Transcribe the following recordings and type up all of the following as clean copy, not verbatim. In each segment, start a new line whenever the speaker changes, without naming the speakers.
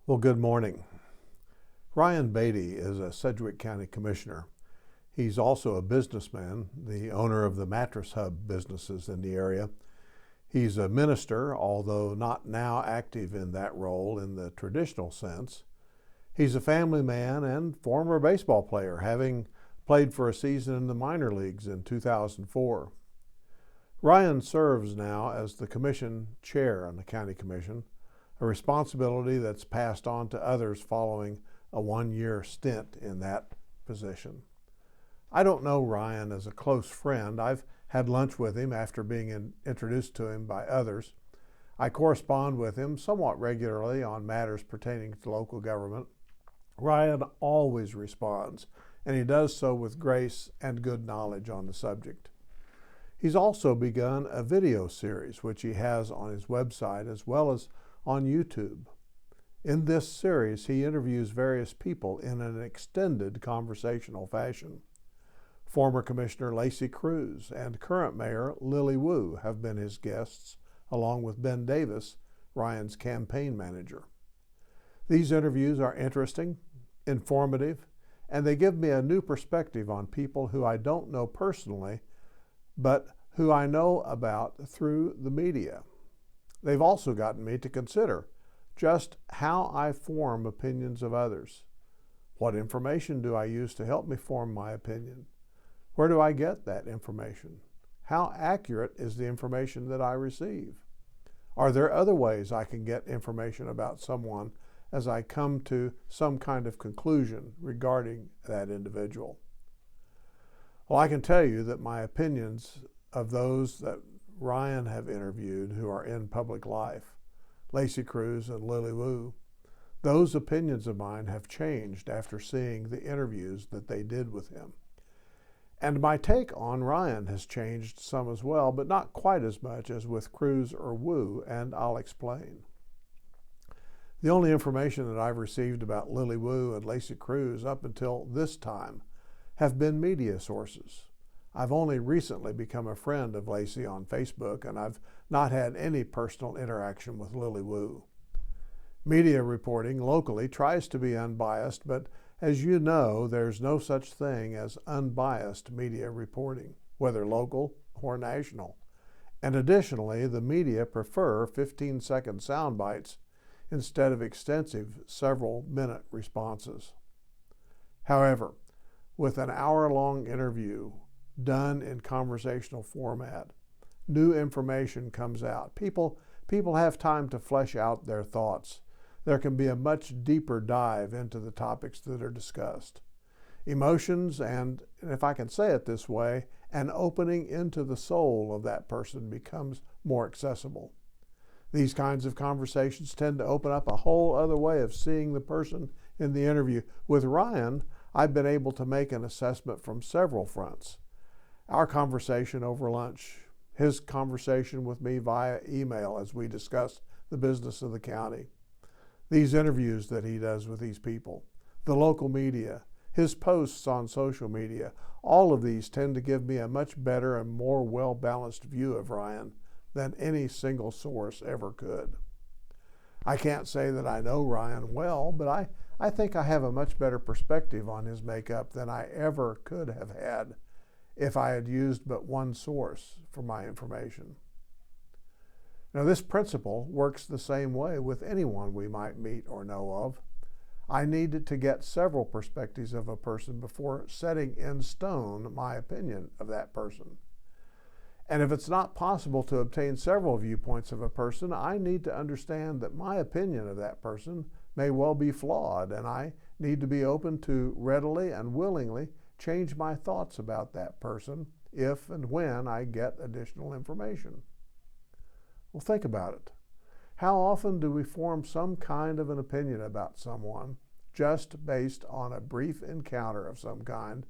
Well, good morning. Ryan Beatty is a Sedgwick County Commissioner. He's also a businessman, the owner of the Mattress Hub businesses in the area. He's a minister, although not now active in that role in the traditional sense. He's a family man and former baseball player, having played for a season in the minor leagues in 2004. Ryan serves now as the commission chair on the county commission, a responsibility that's passed on to others following a one-year stint in that position. I don't know Ryan as a close friend. I've had lunch with him after being introduced to him by others. I correspond with him somewhat regularly on matters pertaining to local government. Ryan always responds, and he does so with grace and good knowledge on the subject. He's also begun a video series, which he has on his website as well as on YouTube. In this series, he interviews various people in an extended conversational fashion. Former Commissioner Lacey Cruz and current Mayor Lily Wu have been his guests, along with Ben Davis, Ryan's campaign manager. These interviews are interesting, informative, and they give me a new perspective on people who I don't know personally, but who I know about through the media. They've also gotten me to consider just how I form opinions of others. What information do I use to help me form my opinion? Where do I get that information? How accurate is the information that I receive? Are there other ways I can get information about someone as I come to some kind of conclusion regarding that individual? Well, I can tell you that my opinions of those that Ryan have interviewed who are in public life, Lacey Cruz and Lily Wu, those opinions of mine have changed after seeing the interviews that they did with him. And my take on Ryan has changed some as well, but not quite as much as with Cruz or Wu, and I'll explain. The only information that I've received about Lily Wu and Lacey Cruz up until this time have been media sources. I've only recently become a friend of Lacey on Facebook, and I've not had any personal interaction with Lily Wu. Media reporting locally tries to be unbiased, but as you know, there's no such thing as unbiased media reporting, whether local or national. And additionally, the media prefer 15-second sound bites instead of extensive several-minute responses. However, with an hour-long interview done in conversational format, new information comes out. People have time to flesh out their thoughts. There can be a much deeper dive into the topics that are discussed. Emotions and if I can say it this way, an opening into the soul of that person becomes more accessible. These kinds of conversations tend to open up a whole other way of seeing the person in the interview. With Ryan, I've been able to make an assessment from several fronts. Our conversation over lunch, his conversation with me via email as we discuss the business of the county, these interviews that he does with these people, the local media, his posts on social media, all of these tend to give me a much better and more well-balanced view of Ryan than any single source ever could. I can't say that I know Ryan well, but I think I have a much better perspective on his makeup than I ever could have had if I had used but one source for my information. Now, this principle works the same way with anyone we might meet or know of. I need to get several perspectives of a person before setting in stone my opinion of that person. And if it's not possible to obtain several viewpoints of a person, I need to understand that my opinion of that person may well be flawed, and I need to be open to readily and willingly change my thoughts about that person if and when I get additional information. Well, think about it. How often do we form some kind of an opinion about someone just based on a brief encounter of some kind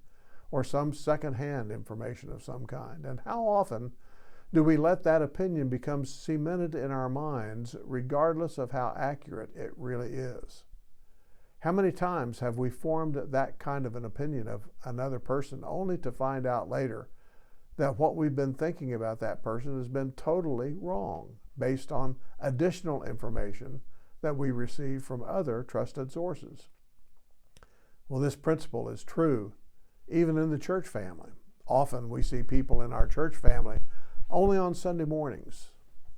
or some secondhand information of some kind? And how often do we let that opinion become cemented in our minds regardless of how accurate it really is? How many times have we formed that kind of an opinion of another person only to find out later that what we've been thinking about that person has been totally wrong based on additional information that we receive from other trusted sources. Well, this principle is true even in the church family. Often we see people in our church family only on Sunday mornings.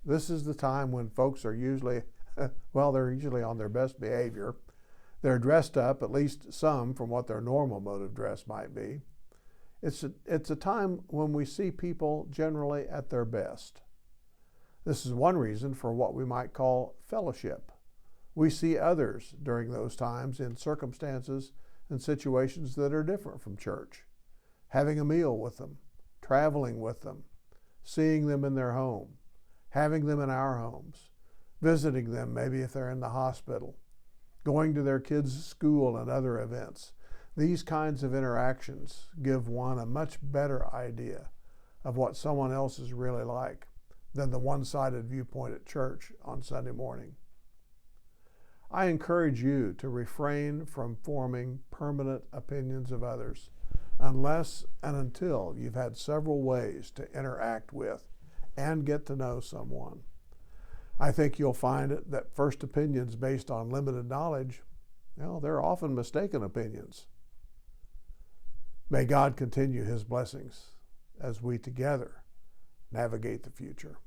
This is the time when folks are usually, they're usually on their best behavior. They're dressed up, at least some, from what their normal mode of dress might be. It's a time when we see people generally at their best. This is one reason for what we might call fellowship. We see others during those times in circumstances and situations that are different from church. Having a meal with them, traveling with them, seeing them in their home, having them in our homes, visiting them maybe if they're in the hospital, going to their kids' school and other events. These kinds of interactions give one a much better idea of what someone else is really like than the one-sided viewpoint at church on Sunday morning. I encourage you to refrain from forming permanent opinions of others unless and until you've had several ways to interact with and get to know someone. I think you'll find that first opinions based on limited knowledge, they're often mistaken opinions. May God continue His blessings as we together navigate the future.